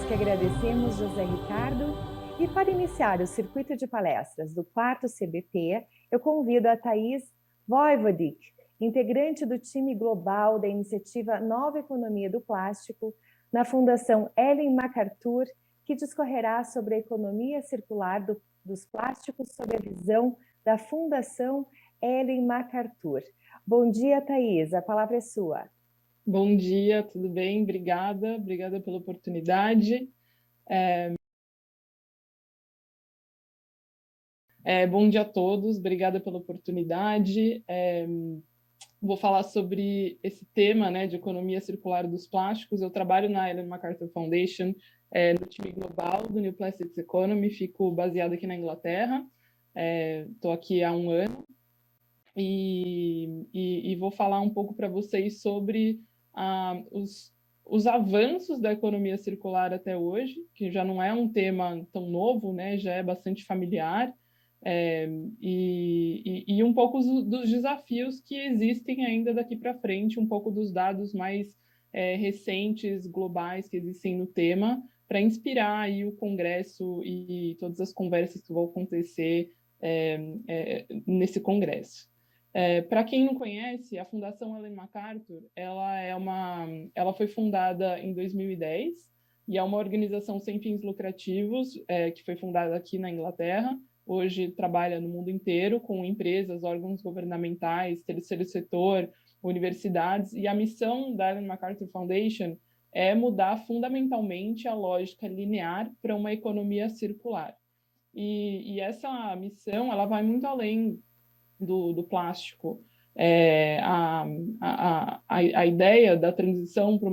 Nós que agradecemos, José Ricardo. E para iniciar o circuito de palestras do 4º CBP, eu convido a Thais Voivodik, integrante do time global da iniciativa Nova Economia do Plástico, na Fundação Ellen MacArthur, que discorrerá sobre a economia circular dos plásticos sob a visão da Fundação Ellen MacArthur. Bom dia, Thais, a palavra é sua. Bom dia, tudo bem? Obrigada pela oportunidade. Bom dia a todos, obrigada pela oportunidade. Vou falar sobre esse tema, né, de economia circular dos plásticos. Eu trabalho na Ellen MacArthur Foundation, no time global do New Plastics Economy, fico baseada aqui na Inglaterra. Estou aqui há um ano e vou falar um pouco para vocês sobre os avanços da economia circular até hoje, que já não é um tema tão novo, né? Já é bastante familiar, e um pouco dos desafios que existem ainda daqui para frente, um pouco dos dados mais recentes, globais, que existem no tema, para inspirar aí o Congresso e todas as conversas que vão acontecer nesse Congresso. Para quem não conhece, a Fundação Ellen MacArthur, ela foi fundada em 2010 e é uma organização sem fins lucrativos que foi fundada aqui na Inglaterra. Hoje trabalha no mundo inteiro com empresas, órgãos governamentais, terceiro setor, universidades, e a missão da Ellen MacArthur Foundation é mudar fundamentalmente a lógica linear para uma economia circular. E essa missão ela vai muito além do plástico. A ideia da transição para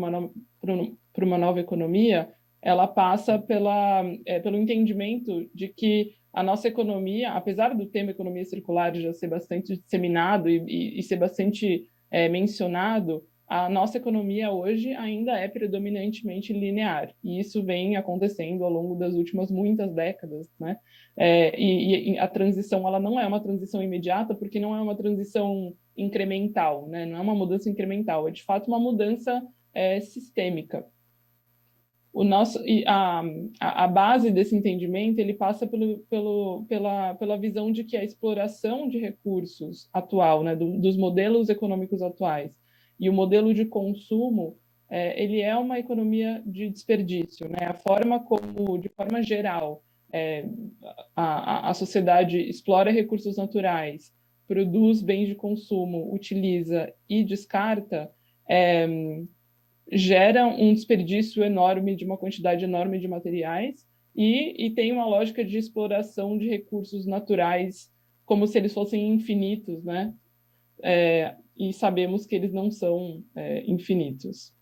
uma nova economia, ela passa pelo entendimento de que a nossa economia, apesar do tema economia circular já ser bastante disseminado e ser bastante mencionado, a nossa economia hoje ainda é predominantemente linear, e isso vem acontecendo ao longo das últimas muitas décadas, né? E a transição ela não é uma transição imediata, porque não é uma transição incremental, né? Não é uma mudança incremental, é de fato uma mudança sistêmica. A base desse entendimento ele passa pela visão de que a exploração de recursos atual, né, dos modelos econômicos atuais, e o modelo de consumo, ele é uma economia de desperdício, né? A forma como, de forma geral, a sociedade explora recursos naturais, produz bens de consumo, utiliza e descarta, gera um desperdício enorme de uma quantidade enorme de materiais e tem uma lógica de exploração de recursos naturais como se eles fossem infinitos, né? E sabemos que eles não são infinitos.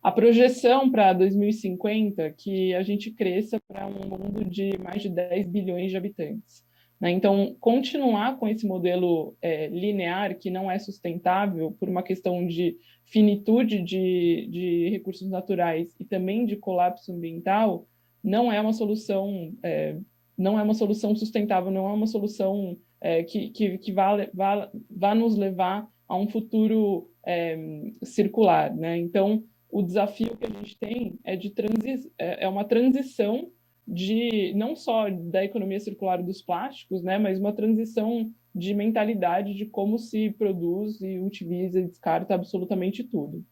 A projeção para 2050 que a gente cresça para um mundo de mais de 10 bilhões de habitantes, né? Então, continuar com esse modelo linear, que não é sustentável por uma questão de finitude de recursos naturais e também de colapso ambiental, não é uma solução, não é uma solução sustentável, não é uma solução que vá nos levar a um futuro circular, né? Então, o desafio que a gente tem é uma transição de não só da economia circular dos plásticos, né, mas uma transição de mentalidade de como se produz e utiliza e descarta absolutamente tudo.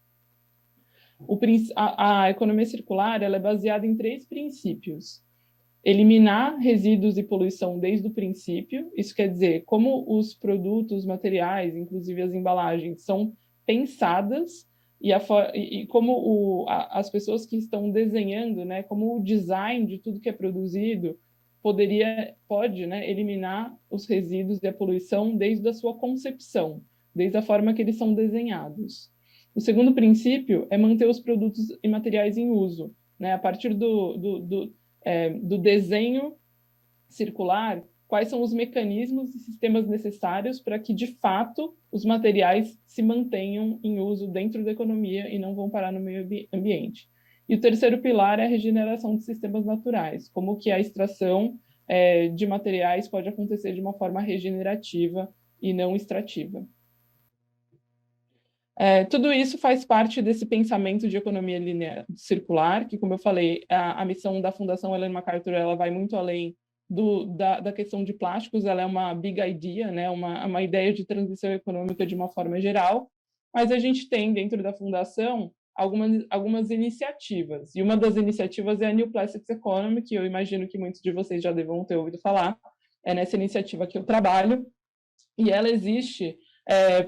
A economia circular ela é baseada em 3 princípios. Eliminar resíduos e poluição desde o princípio, isso quer dizer, como os produtos, materiais, inclusive as embalagens, são pensadas e como as pessoas que estão desenhando, né, como o design de tudo que é produzido pode, né, eliminar os resíduos e a poluição desde a sua concepção, desde a forma que eles são desenhados. O segundo princípio é manter os produtos e materiais em uso, né, a partir do desenho circular, quais são os mecanismos e sistemas necessários para que, de fato, os materiais se mantenham em uso dentro da economia e não vão parar no meio ambiente. E o terceiro pilar é a regeneração de sistemas naturais, como que a extração de materiais pode acontecer de uma forma regenerativa e não extrativa. Tudo isso faz parte desse pensamento de economia linear circular, que, como eu falei, a missão da Fundação Ellen MacArthur ela vai muito além da questão de plásticos, ela é uma big idea, né, uma ideia de transição econômica de uma forma geral, mas a gente tem, dentro da Fundação, algumas iniciativas, e uma das iniciativas é a New Plastics Economy, que eu imagino que muitos de vocês já devam ter ouvido falar, é nessa iniciativa que eu trabalho, e ela existe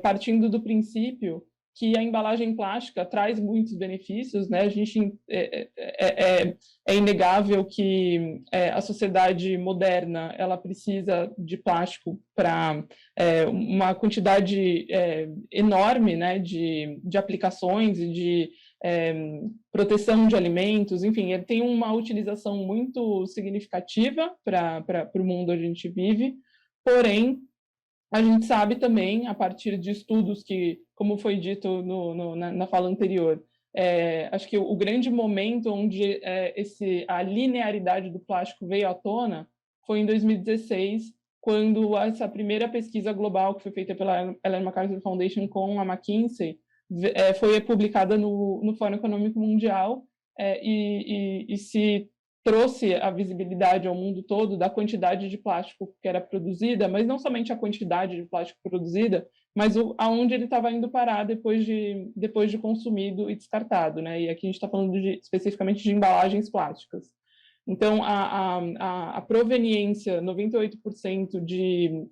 partindo do princípio que a embalagem plástica traz muitos benefícios, né? A gente é inegável que a sociedade moderna ela precisa de plástico para uma quantidade enorme, né, de aplicações e de proteção de alimentos, enfim, ele tem uma utilização muito significativa para o mundo onde a gente vive, porém a gente sabe também, a partir de estudos que, como foi dito na fala anterior, acho que o grande momento onde a linearidade do plástico veio à tona foi em 2016, quando essa primeira pesquisa global que foi feita pela Ellen MacArthur Foundation com a McKinsey foi publicada no Fórum Econômico Mundial e se trouxe a visibilidade ao mundo todo da quantidade de plástico que era produzida, mas não somente a quantidade de plástico produzida, mas aonde ele estava indo parar depois de consumido e descartado, né? E aqui a gente está falando especificamente de embalagens plásticas. Então, a proveniência, 98% de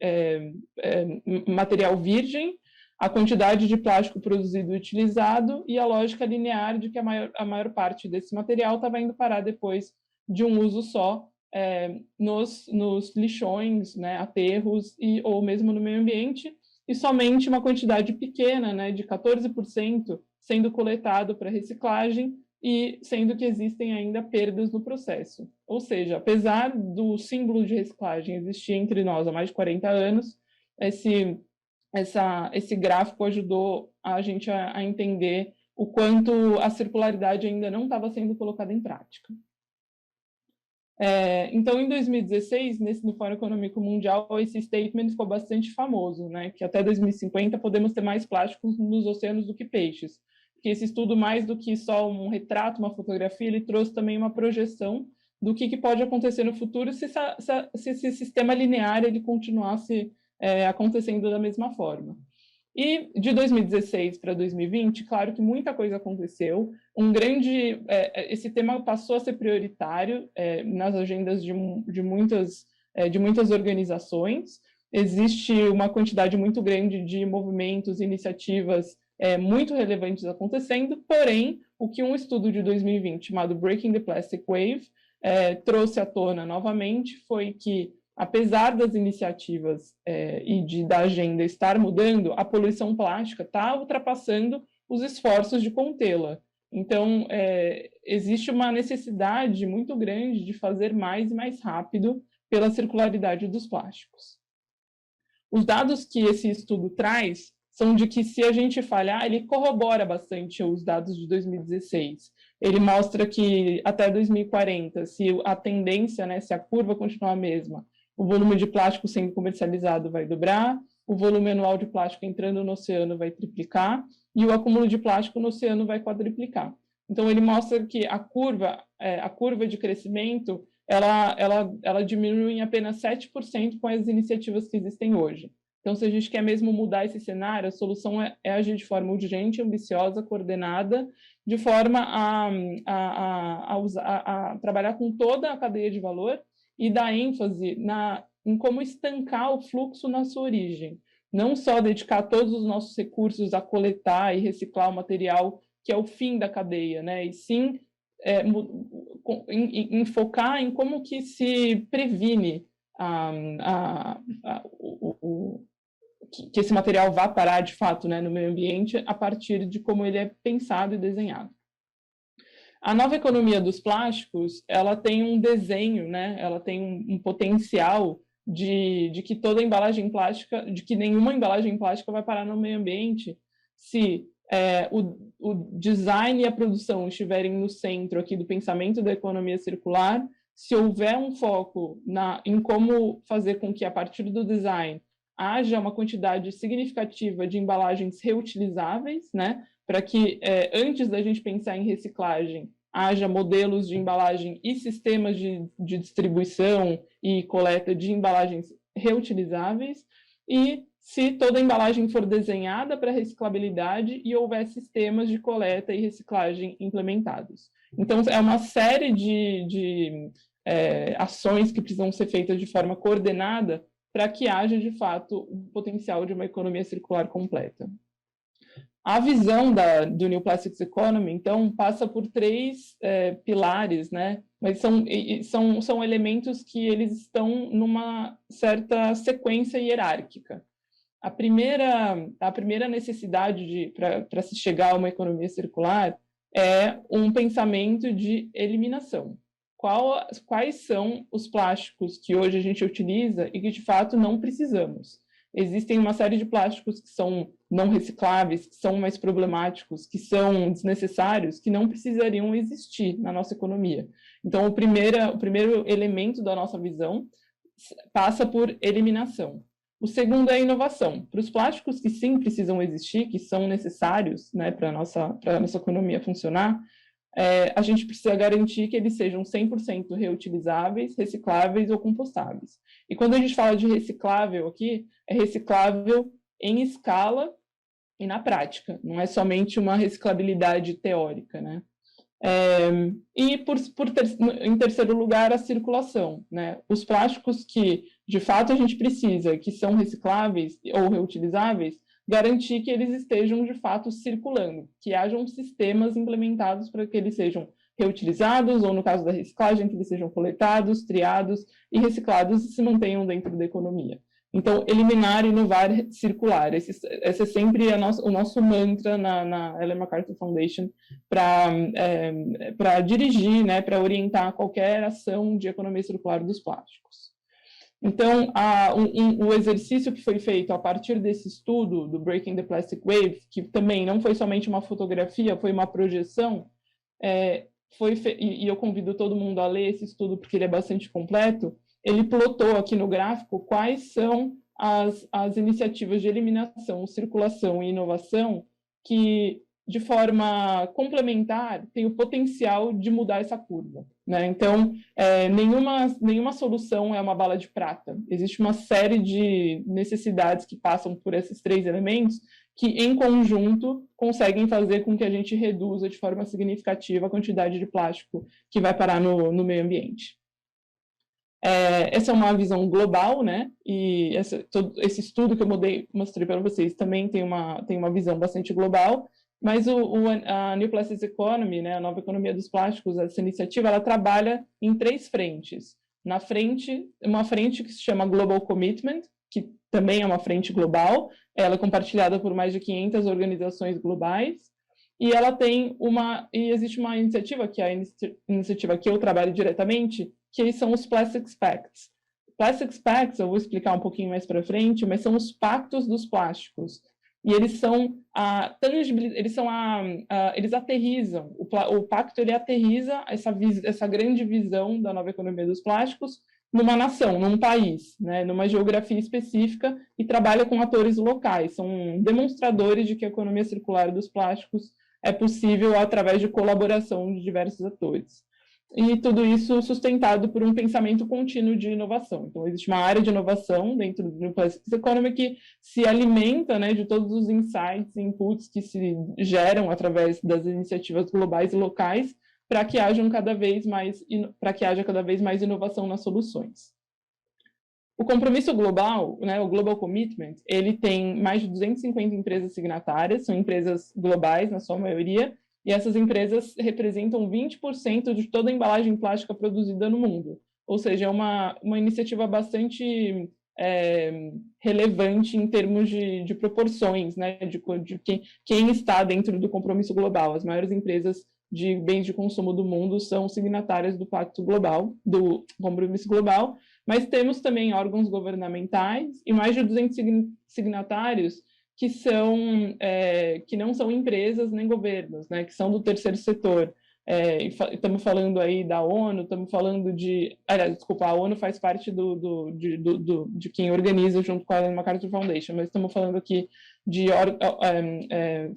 material virgem, a quantidade de plástico produzido e utilizado e a lógica linear de que a maior parte desse material estava indo parar depois de um uso só nos lixões, né, aterros ou mesmo no meio ambiente, e somente uma quantidade pequena, né, de 14%, sendo coletado para reciclagem e sendo que existem ainda perdas no processo. Ou seja, apesar do símbolo de reciclagem existir entre nós há mais de 40 anos, esse gráfico ajudou a gente a entender o quanto a circularidade ainda não estava sendo colocada em prática. Então, em 2016, no Fórum Econômico Mundial, esse statement ficou bastante famoso, né, que até 2050 podemos ter mais plásticos nos oceanos do que peixes. Porque esse estudo, mais do que só um retrato, uma fotografia, ele trouxe também uma projeção do que pode acontecer no futuro se esse sistema linear ele continuasse acontecendo da mesma forma. E de 2016 para 2020, claro que muita coisa aconteceu. Esse tema passou a ser prioritário nas agendas de muitas organizações. Existe uma quantidade muito grande de movimentos, iniciativas muito relevantes acontecendo, porém, o que um estudo de 2020 chamado Breaking the Plastic Wave trouxe à tona novamente foi que apesar das iniciativas da agenda estar mudando, a poluição plástica está ultrapassando os esforços de contê-la. Então, existe uma necessidade muito grande de fazer mais e mais rápido pela circularidade dos plásticos. Os dados que esse estudo traz são de que, se a gente falhar, ele corrobora bastante os dados de 2016. Ele mostra que até 2040, se a tendência, né, se a curva continuar a mesma, o volume de plástico sendo comercializado vai dobrar, o volume anual de plástico entrando no oceano vai triplicar e o acúmulo de plástico no oceano vai quadriplicar. Então, ele mostra que a curva de crescimento ela diminui em apenas 7% com as iniciativas que existem hoje. Então, se a gente quer mesmo mudar esse cenário, a solução é agir de forma urgente, ambiciosa, coordenada, de forma a trabalhar com toda a cadeia de valor e dar ênfase em como estancar o fluxo na sua origem. Não só dedicar todos os nossos recursos a coletar e reciclar o material, que é o fim da cadeia, né? E sim em focar em como que se previne que esse material vá parar de fato, né, no meio ambiente a partir de como ele é pensado e desenhado. A nova economia dos plásticos, ela tem um desenho, né? Ela tem um potencial de que toda embalagem plástica, de que nenhuma embalagem plástica vai parar no meio ambiente se o design e a produção estiverem no centro aqui do pensamento da economia circular, se houver um foco em como fazer com que, a partir do design, haja uma quantidade significativa de embalagens reutilizáveis, né, para que, antes da gente pensar em reciclagem, haja modelos de embalagem e sistemas de distribuição e coleta de embalagens reutilizáveis, e se toda a embalagem for desenhada para reciclabilidade e houver sistemas de coleta e reciclagem implementados. Então, é uma série de ações que precisam ser feitas de forma coordenada para que haja, de fato, o potencial de uma economia circular completa. A visão do New Plastics Economy, então, passa por três pilares, né? Mas são elementos que eles estão numa certa sequência hierárquica. A primeira necessidade para se chegar a uma economia circular é um pensamento de eliminação. Quais são os plásticos que hoje a gente utiliza e que, de fato, não precisamos? Existem uma série de plásticos que são não recicláveis, que são mais problemáticos, que são desnecessários, que não precisariam existir na nossa economia. Então, o primeiro elemento da nossa visão passa por eliminação. O segundo é a inovação. Para os plásticos que sim precisam existir, que são necessários, né, para a nossa economia funcionar, a gente precisa garantir que eles sejam 100% reutilizáveis, recicláveis ou compostáveis. E quando a gente fala de reciclável aqui, é reciclável em escala e na prática, não é somente uma reciclabilidade teórica, né? Em terceiro lugar, a circulação, né? Os plásticos que, de fato, a gente precisa, que são recicláveis ou reutilizáveis, garantir que eles estejam, de fato, circulando, que hajam sistemas implementados para que eles sejam reutilizados, ou, no caso da reciclagem, que eles sejam coletados, triados e reciclados e se mantenham dentro da economia. Então, eliminar, inovar, circular. Esse é sempre o nosso mantra na Ellen MacArthur Foundation para dirigir, né, para orientar qualquer ação de economia circular dos plásticos. Então, o exercício que foi feito a partir desse estudo do Breaking the Plastic Wave, que também não foi somente uma fotografia, foi uma projeção, e eu convido todo mundo a ler esse estudo porque ele é bastante completo. Ele plotou aqui no gráfico quais são as iniciativas de eliminação, circulação e inovação que, de forma complementar, tem o potencial de mudar essa curva, né? Então, nenhuma solução é uma bala de prata. Existe uma série de necessidades que passam por esses três elementos que, em conjunto, conseguem fazer com que a gente reduza de forma significativa a quantidade de plástico que vai parar no meio ambiente. Essa é uma visão global, né? E esse estudo que eu mostrei para vocês também tem uma visão bastante global, mas a New Plastics Economy, né, a nova economia dos plásticos, essa iniciativa, ela trabalha em três frentes. Uma frente que se chama Global Commitment, que também é uma frente global, ela é compartilhada por mais de 500 organizações globais, e existe uma iniciativa, que é a iniciativa que eu trabalho diretamente, que são os Plastics Pacts. Plastics Pacts, eu vou explicar um pouquinho mais para frente, mas são os pactos dos plásticos. E eles aterrizam, o pacto ele aterriza essa grande visão da nova economia dos plásticos numa nação, num país, né, numa geografia específica, e trabalha com atores locais, são demonstradores de que a economia circular dos plásticos é possível através de colaboração de diversos atores. E tudo isso sustentado por um pensamento contínuo de inovação. Então, existe uma área de inovação dentro do Plastics Economy que se alimenta, né, de todos os insights e inputs que se geram através das iniciativas globais e locais para que haja cada vez mais inovação nas soluções. O compromisso global, né, o Global Commitment, ele tem mais de 250 empresas signatárias, são empresas globais na sua maioria, e essas empresas representam 20% de toda a embalagem plástica produzida no mundo. Ou seja, é uma iniciativa bastante relevante em termos de proporções, né, de quem está dentro do compromisso global. As maiores empresas de bens de consumo do mundo são signatárias do Pacto Global, do Compromisso Global, mas temos também órgãos governamentais e mais de 200 signatários que não são empresas nem governos, né, que são do terceiro setor. Estamos falando aí da ONU, estamos falando de... Aliás, desculpa, a ONU faz parte de quem organiza junto com a Ellen MacArthur Foundation, mas estamos falando aqui de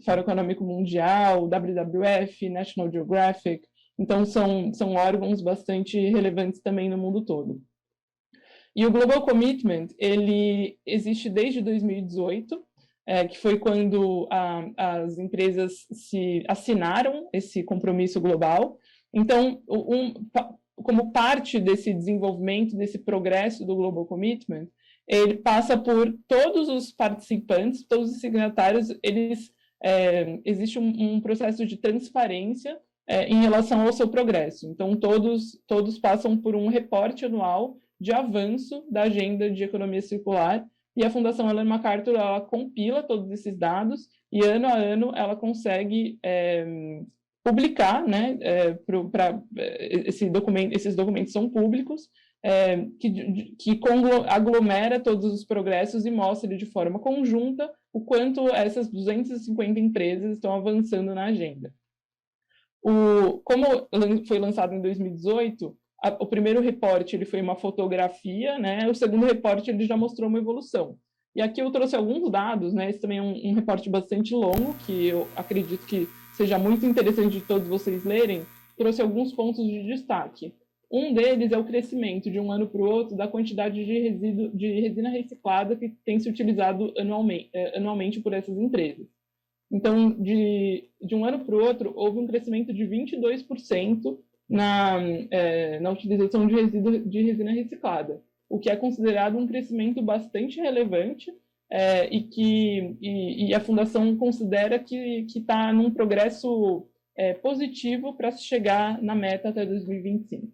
Fórum Econômico Mundial, WWF, National Geographic, então são órgãos bastante relevantes também no mundo todo. E o Global Commitment, ele existe desde 2018, que foi quando as empresas se assinaram esse compromisso global. Então, como parte desse desenvolvimento, desse progresso do Global Commitment, ele passa por todos os participantes, todos os signatários, existe um processo de transparência em relação ao seu progresso. Então, todos passam por um reporte anual de avanço da agenda de economia circular, e a Fundação Ellen MacArthur, ela compila todos esses dados, e ano a ano ela consegue publicar, né, esses documentos são públicos, que aglomera todos os progressos e mostra de forma conjunta o quanto essas 250 empresas estão avançando na agenda. Como foi lançado em 2018, o primeiro reporte ele foi uma fotografia, né? O segundo reporte ele já mostrou uma evolução. E aqui eu trouxe alguns dados, né? Esse também é um reporte bastante longo, que eu acredito que seja muito interessante de todos vocês lerem. Trouxe alguns pontos de destaque. Um deles é o crescimento de um ano para o outro da quantidade de resina reciclada que tem se utilizado anualmente por essas empresas. Então, de um ano para o outro, houve um crescimento de 22% na utilização de resina reciclada, o que é considerado um crescimento bastante relevante e a Fundação considera que está num progresso positivo para se chegar na meta até 2025.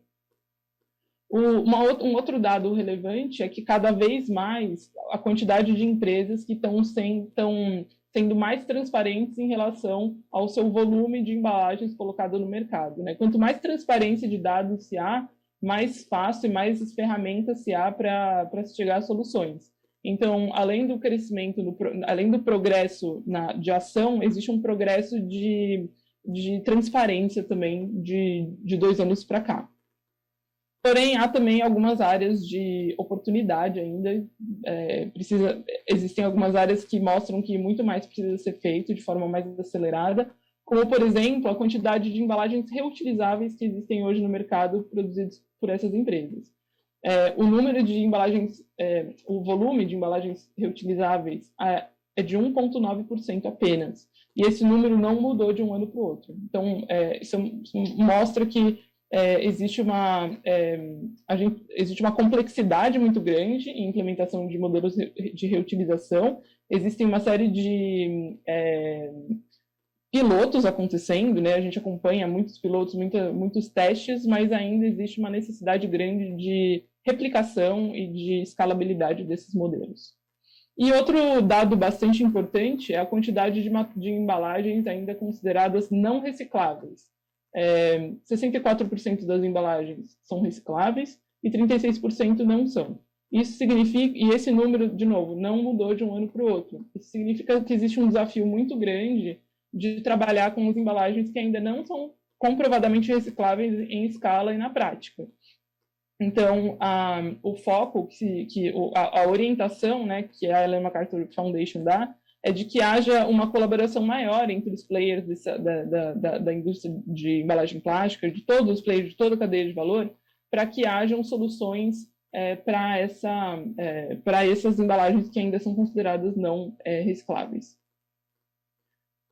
Um outro dado relevante é que cada vez mais a quantidade de empresas que estão sendo mais transparentes em relação ao seu volume de embalagens colocado no mercado, né? Quanto mais transparência de dados se há, mais fácil e mais ferramentas se há para se chegar a soluções. Então, além do crescimento, além do progresso de ação, existe um progresso de transparência também de 2 anos para cá. Porém, há também algumas áreas de oportunidade ainda. Existem algumas áreas que mostram que muito mais precisa ser feito de forma mais acelerada, como, por exemplo, a quantidade de embalagens reutilizáveis que existem hoje no mercado produzidos por essas empresas. O número de embalagens, o volume de embalagens reutilizáveis é de 1,9% apenas. E esse número não mudou de um ano para o outro. Então, isso mostra que existe uma complexidade muito grande em implementação de modelos de reutilização. Existem uma série de pilotos acontecendo, né? A gente acompanha muitos pilotos, muitos testes, mas ainda existe uma necessidade grande de replicação e de escalabilidade desses modelos. E outro dado bastante importante é a quantidade de embalagens ainda consideradas não recicláveis. 64% das embalagens são recicláveis e 36% não são. Isso significa, e esse número, de novo, não mudou de um ano para o outro. Isso significa que existe um desafio muito grande de trabalhar com as embalagens que ainda não são comprovadamente recicláveis em escala e na prática. Então, o foco, a orientação, né, que a Ellen MacArthur Foundation dá, é de que haja uma colaboração maior entre os players da indústria de embalagem plástica, de todos os players, de toda a cadeia de valor, para que hajam soluções para essas embalagens que ainda são consideradas não recicláveis.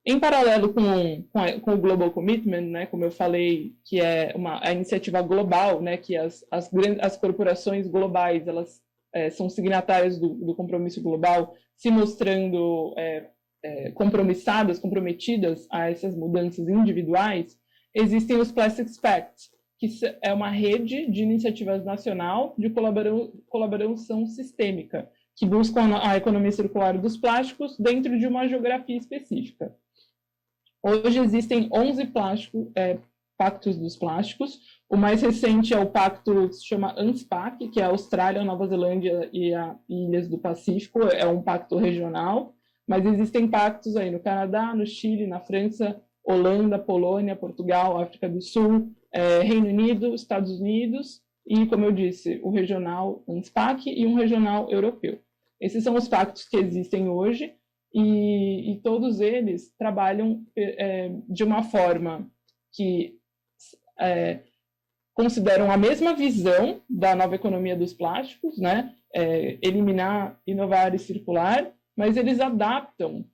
Em paralelo com o Global Commitment, né, como eu falei, que é a iniciativa global, né, que as corporações globais elas são signatárias do compromisso global, se mostrando comprometidas a essas mudanças individuais, existem os Plastics Pact, que é uma rede de iniciativas nacional de colaboração sistêmica, que buscam a economia circular dos plásticos dentro de uma geografia específica. Hoje existem 11 pactos dos plásticos. O mais recente é o pacto que se chama UNSPAC, que é a Austrália, Nova Zelândia e as Ilhas do Pacífico. É um pacto regional, mas existem pactos aí no Canadá, no Chile, na França, Holanda, Polônia, Portugal, África do Sul, Reino Unido, Estados Unidos e, como eu disse, o regional ANSPAC e um regional europeu. Esses são os pactos que existem hoje e todos eles trabalham de uma forma que consideram a mesma visão da nova economia dos plásticos, né? Eliminar, inovar e circular, mas eles adaptam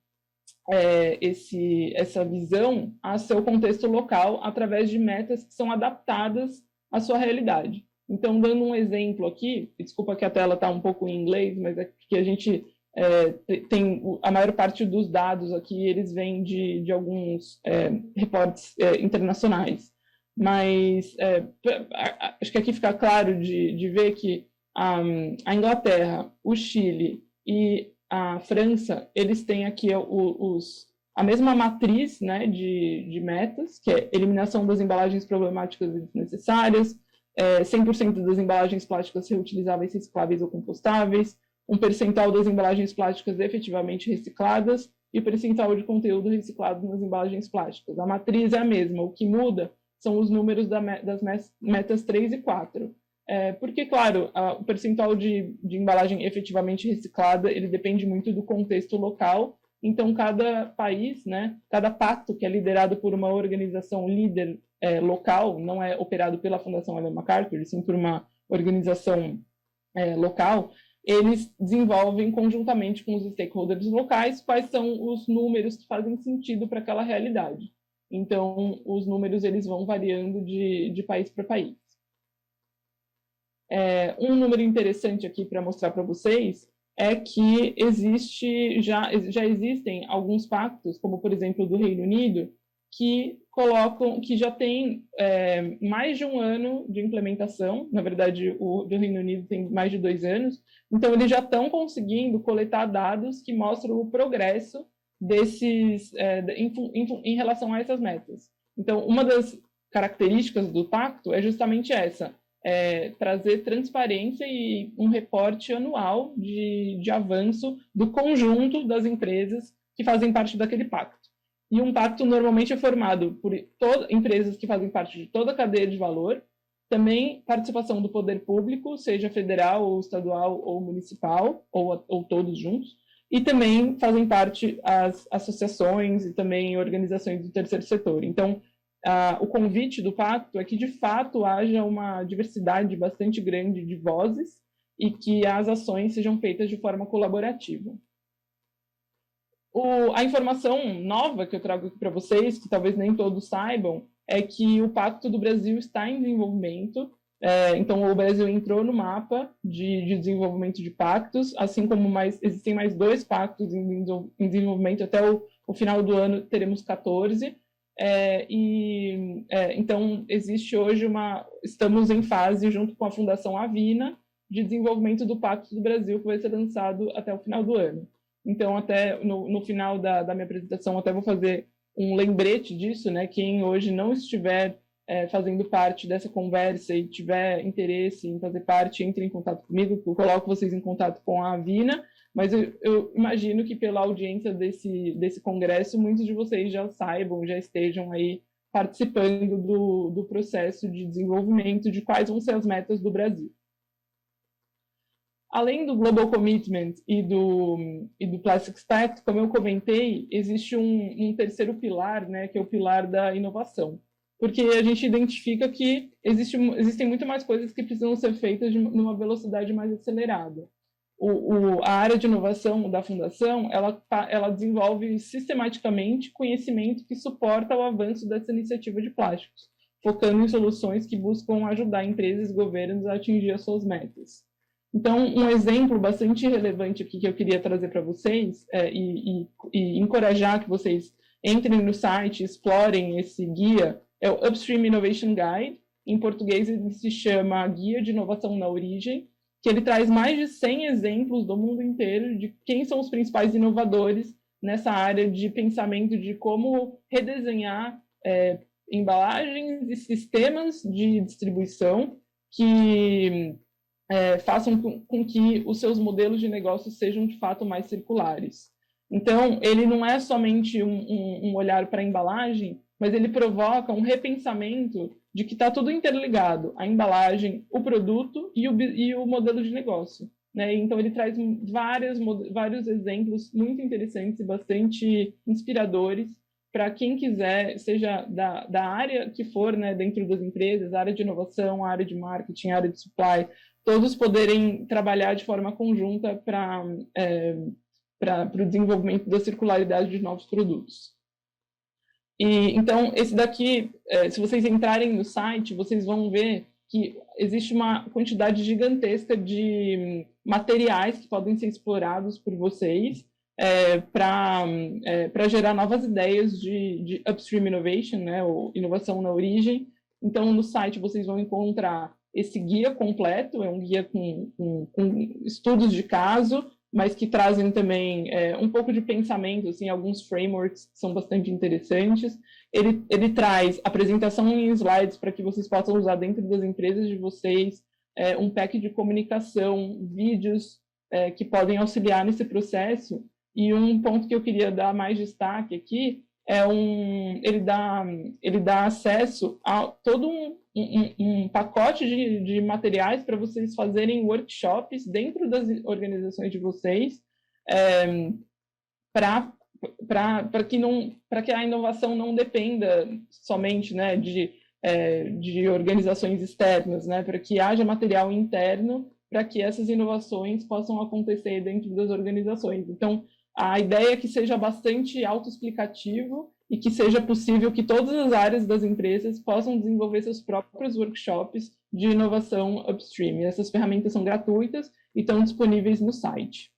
essa visão ao seu contexto local através de metas que são adaptadas à sua realidade. Então, dando um exemplo aqui, desculpa que a tela está um pouco em inglês, mas é que a gente tem a maior parte dos dados aqui, eles vêm de alguns reportes internacionais. Mas acho que aqui fica claro de ver que a Inglaterra, o Chile e a França, eles têm aqui a mesma matriz, né, de metas, que é eliminação das embalagens problemáticas e desnecessárias, 100% das embalagens plásticas reutilizáveis, recicláveis ou compostáveis, um percentual das embalagens plásticas efetivamente recicladas e percentual de conteúdo reciclado nas embalagens plásticas. A matriz é a mesma, o que muda são os números das metas 3 e 4. Porque, claro, o percentual de embalagem efetivamente reciclada, ele depende muito do contexto local, então cada país, né, cada pacto que é liderado por uma organização líder local, não é operado pela Fundação Ellen MacArthur, sim por uma organização local, eles desenvolvem conjuntamente com os stakeholders locais quais são os números que fazem sentido para aquela realidade. Então, os números eles vão variando de país para país. Um número interessante aqui para mostrar para vocês é que já existem alguns pactos, como por exemplo do Reino Unido, que já tem mais de um ano de implementação. Na verdade, o do Reino Unido tem mais de 2 anos. Então, eles já estão conseguindo coletar dados que mostram o progresso desses em relação a essas metas. Então, uma das características do pacto é justamente essa: trazer transparência e um reporte anual de avanço do conjunto das empresas que fazem parte daquele pacto. E um pacto normalmente é formado por empresas que fazem parte de toda a cadeia de valor, também participação do poder público, seja federal, ou estadual, ou municipal, ou todos juntos, e também fazem parte as associações e também organizações do terceiro setor. Então, o convite do pacto é que, de fato, haja uma diversidade bastante grande de vozes e que as ações sejam feitas de forma colaborativa. A informação nova que eu trago aqui para vocês, que talvez nem todos saibam, é que o Pacto do Brasil está em desenvolvimento. Então, o Brasil entrou no mapa de desenvolvimento de pactos, assim como existem mais 2 pactos em desenvolvimento. Até o final do ano teremos 14. Então, existe hoje estamos em fase, junto com a Fundação Avina, de desenvolvimento do Pacto do Brasil, que vai ser lançado até o final do ano. Então, até no final da minha apresentação, até vou fazer um lembrete disso, né? Quem hoje não estiver fazendo parte dessa conversa e tiver interesse em fazer parte, entre em contato comigo, eu coloco vocês em contato com a Avina, mas eu imagino que pela audiência desse congresso, muitos de vocês já saibam, já estejam aí participando do processo de desenvolvimento de quais vão ser as metas do Brasil. Além do Global Commitment e do Plastics Pact, como eu comentei, existe um terceiro pilar, né, que é o pilar da inovação. Porque a gente identifica que existem muito mais coisas que precisam ser feitas numa velocidade mais acelerada. A área de inovação da Fundação, ela desenvolve sistematicamente conhecimento que suporta o avanço dessa iniciativa de plásticos, focando em soluções que buscam ajudar empresas e governos a atingir as suas metas. Então, um exemplo bastante relevante aqui que eu queria trazer para vocês e encorajar que vocês entrem no site, explorem esse guia, é o Upstream Innovation Guide. Em português, ele se chama Guia de Inovação na Origem, que ele traz mais de 100 exemplos do mundo inteiro de quem são os principais inovadores nessa área de pensamento de como redesenhar embalagens e sistemas de distribuição que façam com que os seus modelos de negócio sejam, de fato, mais circulares. Então, ele não é somente um olhar para a embalagem, mas ele provoca um repensamento de que está tudo interligado, a embalagem, o produto e o modelo de negócio. Né? Então, ele traz vários exemplos muito interessantes e bastante inspiradores para quem quiser, seja da área que for, né, dentro das empresas, área de inovação, área de marketing, área de supply, todos poderem trabalhar de forma conjunta para o desenvolvimento da circularidade de novos produtos. E então, esse daqui, se vocês entrarem no site, vocês vão ver que existe uma quantidade gigantesca de materiais que podem ser explorados por vocês para gerar novas ideias de upstream innovation, né, ou inovação na origem. Então, no site vocês vão encontrar esse guia completo, é um guia com estudos de caso, mas que trazem também um pouco de pensamento, assim, alguns frameworks que são bastante interessantes. Ele traz apresentação em slides para que vocês possam usar dentro das empresas de vocês, um pack de comunicação, vídeos que podem auxiliar nesse processo. E um ponto que eu queria dar mais destaque aqui ele dá acesso a todo um pacote de materiais para vocês fazerem workshops dentro das organizações de vocês, para que a inovação não dependa somente, né, de organizações externas, né, para que haja material interno para que essas inovações possam acontecer dentro das organizações. Então, a ideia é que seja bastante autoexplicativo e que seja possível que todas as áreas das empresas possam desenvolver seus próprios workshops de inovação upstream. E essas ferramentas são gratuitas e estão disponíveis no site.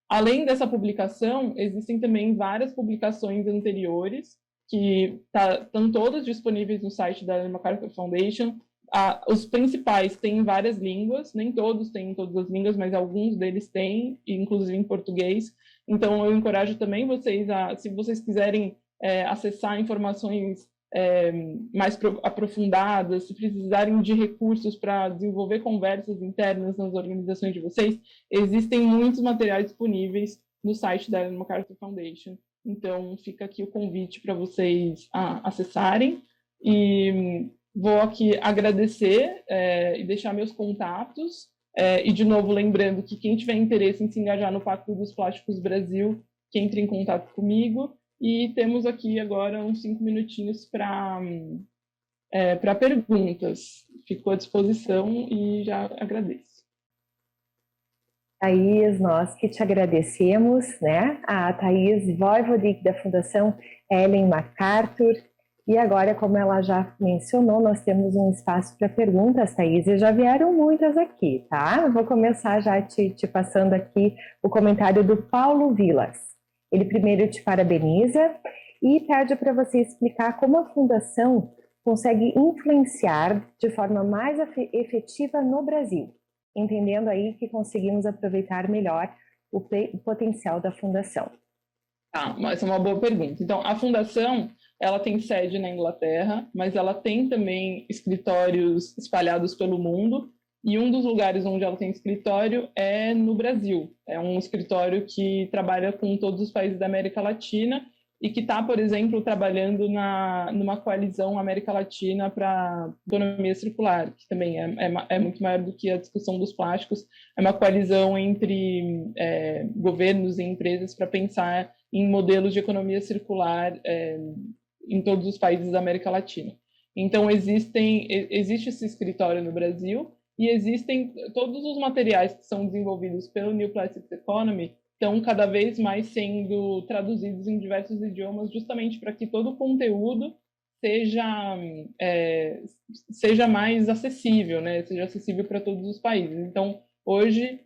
Além dessa publicação, existem também várias publicações anteriores que estão todas disponíveis no site da Ellen MacArthur Foundation. Os principais têm várias línguas, nem todos têm em todas as línguas, mas alguns deles têm, inclusive em português. Então, eu encorajo também vocês se vocês quiserem acessar informações mais aprofundadas, se precisarem de recursos para desenvolver conversas internas nas organizações de vocês, existem muitos materiais disponíveis no site da Ellen MacArthur Foundation. Então, fica aqui o convite para vocês acessarem. E vou aqui agradecer e deixar meus contatos. E, de novo, lembrando que quem tiver interesse em se engajar no Pacto dos Plásticos Brasil, que entre em contato comigo. E temos aqui agora uns 5 minutinhos para perguntas. Fico à disposição e já agradeço. Thaís, nós que te agradecemos, né? A Thaís Voivodik, da Fundação Ellen MacArthur. E agora, como ela já mencionou, nós temos um espaço para perguntas, Thaís, e já vieram muitas aqui, tá? Eu vou começar já te passando aqui o comentário do Paulo Vilas. Ele primeiro te parabeniza e pede para você explicar como a Fundação consegue influenciar de forma mais efetiva no Brasil, entendendo aí que conseguimos aproveitar melhor o potencial da Fundação. Mas é uma boa pergunta. Então, a Fundação, ela tem sede na Inglaterra, mas ela tem também escritórios espalhados pelo mundo, e um dos lugares onde ela tem escritório é no Brasil. É um escritório que trabalha com todos os países da América Latina e que está, por exemplo, trabalhando numa coalizão América Latina para economia circular, que também é muito maior do que a discussão dos plásticos. É uma coalizão entre governos e empresas para pensar em modelos de economia circular em todos os países da América Latina. Então, existe esse escritório no Brasil e existem todos os materiais que são desenvolvidos pelo New Plastics Economy estão cada vez mais sendo traduzidos em diversos idiomas, justamente para que todo o conteúdo seja mais acessível, né? Seja acessível para todos os países. Então, hoje,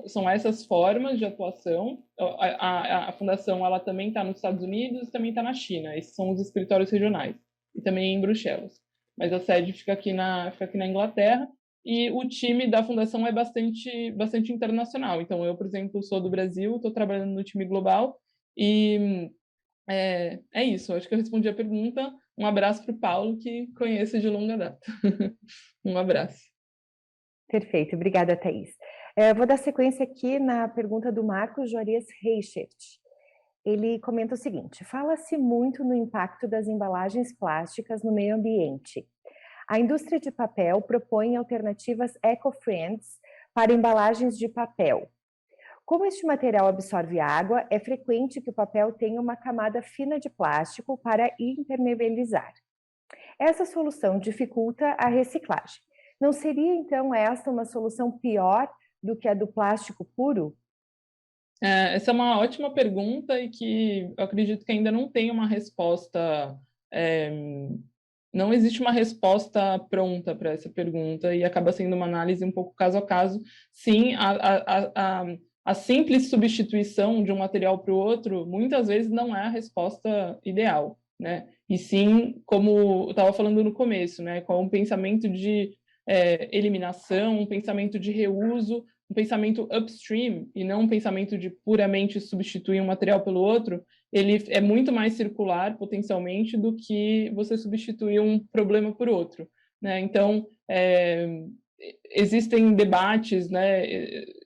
são essas formas de atuação. A Fundação ela também está nos Estados Unidos e também está na China. Esses são os escritórios regionais. E também em Bruxelas. Mas a sede fica aqui na Inglaterra. E o time da Fundação é bastante internacional. Então, eu, por exemplo, sou do Brasil, estou trabalhando no time global. E é isso. Acho que eu respondi a pergunta. Um abraço para o Paulo, que conheço de longa data. Um abraço. Perfeito. Obrigada, Thaís. Vou dar sequência aqui na pergunta do Marcos Juarez Reichert. Ele comenta o seguinte: fala-se muito no impacto das embalagens plásticas no meio ambiente. A indústria de papel propõe alternativas eco-friendly para embalagens de papel. Como este material absorve água, é frequente que o papel tenha uma camada fina de plástico para impermeabilizar. Essa solução dificulta a reciclagem. Não seria, então, esta uma solução pior do que a do plástico puro? Essa é uma ótima pergunta e que eu acredito que ainda não tem uma resposta. é, não existe uma resposta pronta para essa pergunta e acaba sendo uma análise um pouco caso a caso. Sim, a simples substituição de um material para o outro muitas vezes não é a resposta ideal, né? E sim, como eu estava falando no começo, né? Com um pensamento de eliminação, um pensamento de reuso, um pensamento upstream e não um pensamento de puramente substituir um material pelo outro, ele é muito mais circular potencialmente do que você substituir um problema por outro, né? Então, existem debates, né,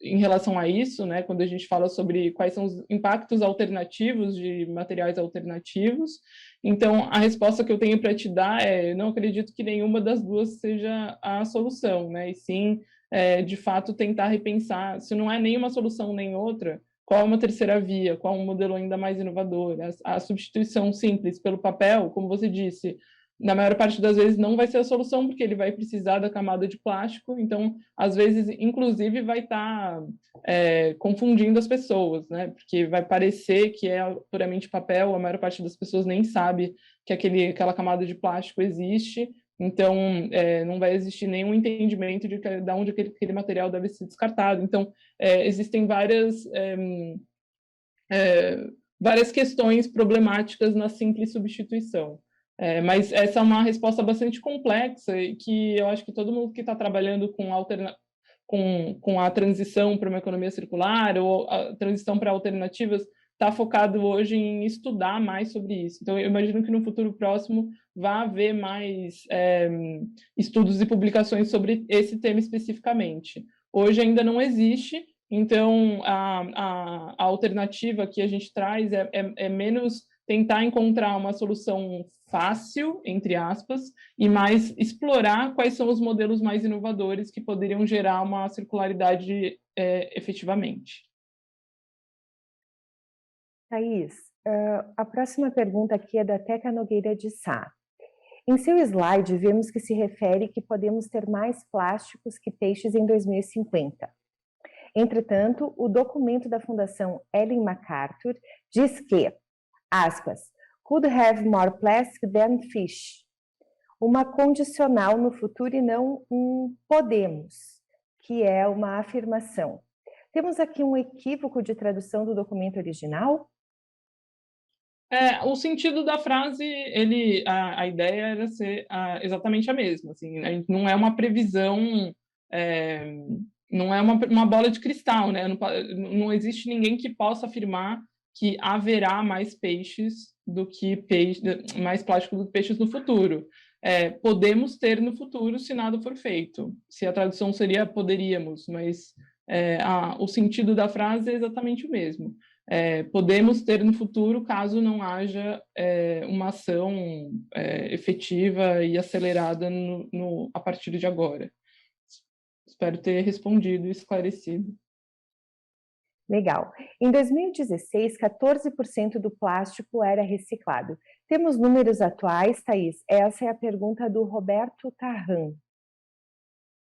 em relação a isso, né, quando a gente fala sobre quais são os impactos alternativos de materiais alternativos. Então, a resposta que eu tenho para te dar é: não acredito que nenhuma das duas seja a solução, né? E sim, de fato, tentar repensar, se não é nenhuma solução nem outra, qual é uma terceira via, qual um modelo ainda mais inovador. A substituição simples pelo papel, como você disse, na maior parte das vezes não vai ser a solução, porque ele vai precisar da camada de plástico, então, às vezes, inclusive, vai estar confundindo as pessoas, né? Porque vai parecer que é puramente papel, a maior parte das pessoas nem sabe que aquela camada de plástico existe, então não vai existir nenhum entendimento de onde aquele material deve ser descartado. Então, existem várias questões problemáticas na simples substituição. Mas essa é uma resposta bastante complexa e que eu acho que todo mundo que está trabalhando com a transição para uma economia circular ou a transição para alternativas está focado hoje em estudar mais sobre isso. Então, eu imagino que no futuro próximo vai haver mais estudos e publicações sobre esse tema especificamente. Hoje ainda não existe, então a alternativa que a gente traz é menos tentar encontrar uma solução fácil, entre aspas, e mais explorar quais são os modelos mais inovadores que poderiam gerar uma circularidade efetivamente. Thaís, a próxima pergunta aqui é da Teca Nogueira de Sá. Em seu slide, vemos que se refere que podemos ter mais plásticos que peixes em 2050. Entretanto, o documento da Fundação Ellen MacArthur diz que, aspas, could have more plastic than fish. Uma condicional no futuro e não um podemos, que é uma afirmação. Temos aqui um equívoco de tradução do documento original? O sentido da frase, a ideia era ser exatamente a mesma. Assim, não é uma previsão, não é uma bola de cristal, né? Não existe ninguém que possa afirmar que haverá mais peixes do que mais plástico do que peixes no futuro. Podemos ter no futuro se nada for feito. Se a tradução seria poderíamos, mas o sentido da frase é exatamente o mesmo. Podemos ter no futuro caso não haja uma ação efetiva e acelerada a partir de agora. Espero ter respondido e esclarecido. Legal. Em 2016, 14% do plástico era reciclado. Temos números atuais, Thaís? Essa é a pergunta do Roberto Tarran.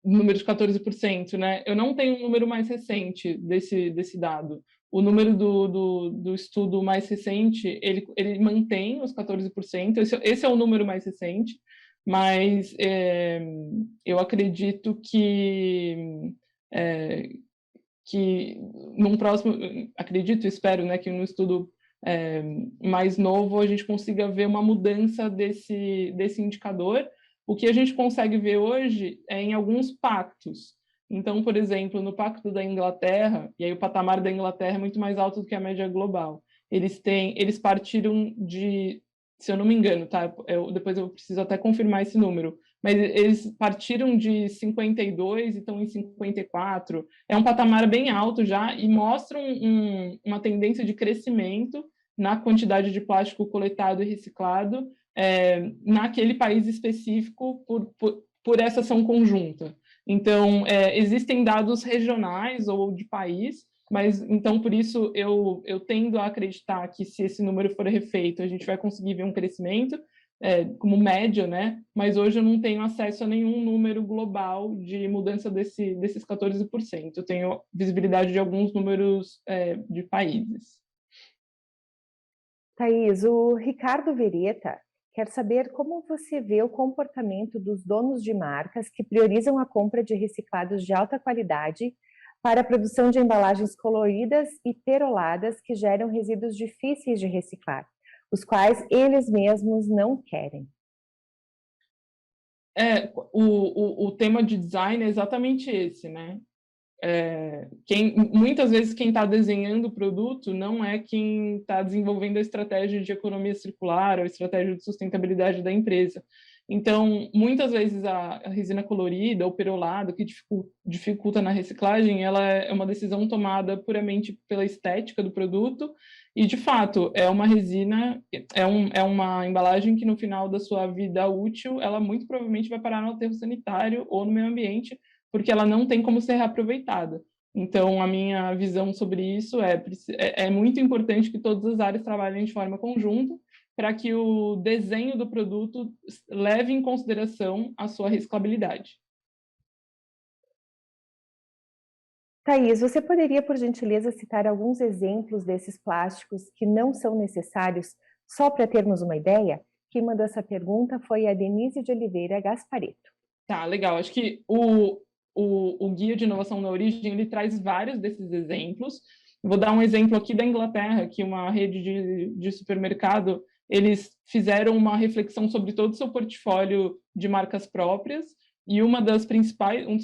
Número de 14%, né? Eu não tenho um número mais recente desse dado. O número do estudo mais recente, ele mantém os 14%, esse é o número mais recente, mas eu acredito que num próximo, acredito e espero, né, que no estudo mais novo a gente consiga ver uma mudança desse indicador. O que a gente consegue ver hoje é em alguns pactos. Então, por exemplo, no Pacto da Inglaterra, e aí o patamar da Inglaterra é muito mais alto do que a média global, eles partiram de se eu não me engano, tá? Depois eu preciso até confirmar esse número, mas eles partiram de 52 e estão em 54. É um patamar bem alto já e mostram uma tendência de crescimento na quantidade de plástico coletado e reciclado naquele país específico por essa ação conjunta. Então, existem dados regionais ou de país, mas então por isso eu tendo a acreditar que se esse número for refeito, a gente vai conseguir ver um crescimento como média, né? Mas hoje eu não tenho acesso a nenhum número global de mudança desses 14%. Eu tenho visibilidade de alguns números de países. Thaís, o Ricardo Vereta quer saber como você vê o comportamento dos donos de marcas que priorizam a compra de reciclados de alta qualidade para a produção de embalagens coloridas e peroladas que geram resíduos difíceis de reciclar, os quais eles mesmos não querem. O tema de design é exatamente esse, né? Muitas vezes quem está desenhando o produto não é quem está desenvolvendo a estratégia de economia circular ou a estratégia de sustentabilidade da empresa. Então, muitas vezes a resina colorida ou perolada, que dificulta na reciclagem, ela é uma decisão tomada puramente pela estética do produto e, de fato, é uma resina, é uma embalagem que no final da sua vida útil, ela muito provavelmente vai parar no aterro sanitário ou no meio ambiente, porque ela não tem como ser reaproveitada. Então, a minha visão sobre isso é muito importante que todas as áreas trabalhem de forma conjunta para que o desenho do produto leve em consideração a sua reciclabilidade. Thaís, você poderia, por gentileza, citar alguns exemplos desses plásticos que não são necessários, só para termos uma ideia? Quem mandou essa pergunta foi a Denise de Oliveira Gaspareto. Tá, legal. Acho que o Guia de Inovação na Origem, ele traz vários desses exemplos. Vou dar um exemplo aqui da Inglaterra, que uma rede de supermercado, eles fizeram uma reflexão sobre todo o seu portfólio de marcas próprias, e um dos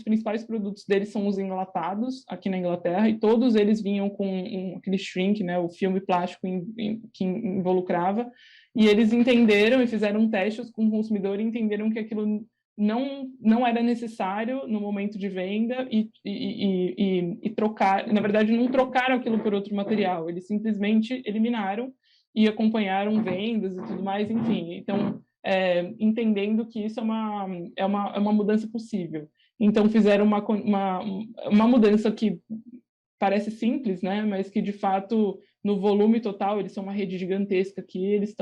principais produtos deles são os enlatados, aqui na Inglaterra, e todos eles vinham com aquele shrink, né, o filme plástico que involucrava, e eles entenderam e fizeram testes com o consumidor e entenderam que aquilo não era necessário no momento de venda e trocar, na verdade, não trocaram aquilo por outro material, eles simplesmente eliminaram e acompanharam vendas e tudo mais, enfim. Então, entendendo que isso é uma mudança possível. Então, fizeram uma mudança que parece simples, né? Mas que de fato no volume total eles são uma rede gigantesca que eles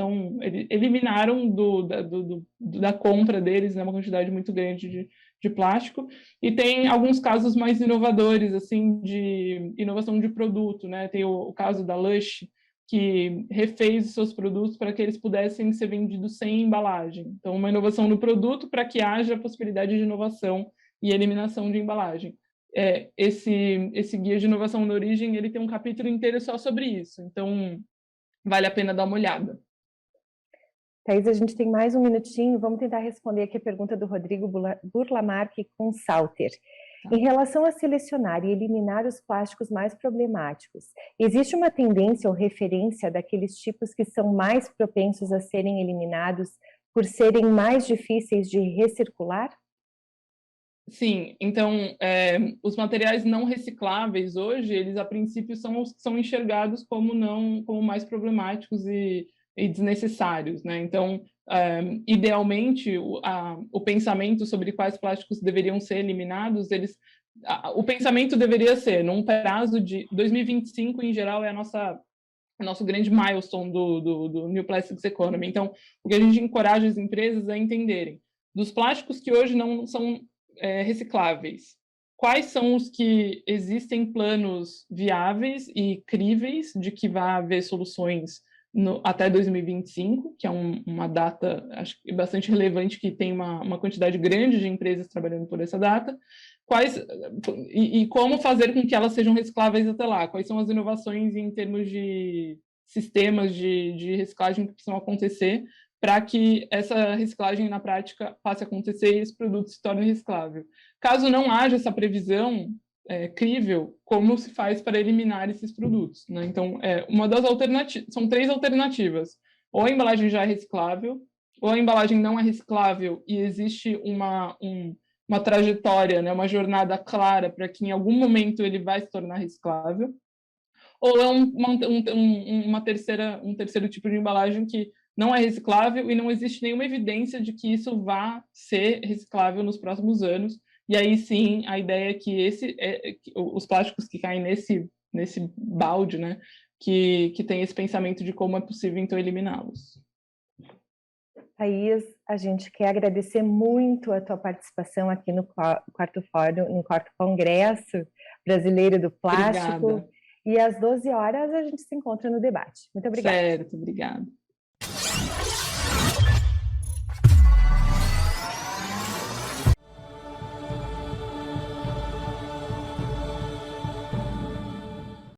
eliminaram da compra deles, né, uma quantidade muito grande de plástico, e tem alguns casos mais inovadores assim de inovação de produto, né? Tem o caso da Lush, que refez os seus produtos para que eles pudessem ser vendidos sem embalagem. Então, uma inovação no produto para que haja a possibilidade de inovação e eliminação de embalagem. Esse guia de inovação da origem, ele tem um capítulo inteiro só sobre isso, então vale a pena dar uma olhada. Thaís, a gente tem mais um minutinho, vamos tentar responder aqui a pergunta do Rodrigo Burlamarque Consalter. Em relação a selecionar e eliminar os plásticos mais problemáticos, existe uma tendência ou referência daqueles tipos que são mais propensos a serem eliminados por serem mais difíceis de recircular? Sim, então os materiais não recicláveis hoje, eles a princípio são enxergados como mais problemáticos e desnecessários, né? Então, idealmente, o pensamento sobre quais plásticos deveriam ser eliminados, o pensamento deveria ser, num prazo de 2025, em geral, é nosso grande milestone do New Plastics Economy. Então, o que a gente encoraja as empresas a entenderem, dos plásticos que hoje não são recicláveis, quais são os que existem planos viáveis e críveis de que vai haver soluções até 2025, que é uma data, acho que bastante relevante, que tem uma quantidade grande de empresas trabalhando por essa data, e como fazer com que elas sejam recicláveis até lá, quais são as inovações em termos de sistemas de reciclagem que precisam acontecer para que essa reciclagem na prática passe a acontecer e esse produto se torne reciclável. Caso não haja essa previsão crível, como se faz para eliminar esses produtos, né? Então, uma das alternativas, são 3 alternativas. ou a embalagem já é reciclável, ou a embalagem não é reciclável e existe uma trajetória, né, uma jornada clara para que em algum momento ele vai se tornar reciclável, ou é um terceiro tipo de embalagem que não é reciclável e não existe nenhuma evidência de que isso vá ser reciclável nos próximos anos. E aí sim, a ideia é que os plásticos que caem nesse balde, né, que tem esse pensamento de como é possível então eliminá-los. Thaís, a gente quer agradecer muito a tua participação aqui no quarto fórum, no quarto congresso brasileiro do plástico. Obrigada. E às 12 horas a gente se encontra no debate. Muito obrigada. Certo, obrigada.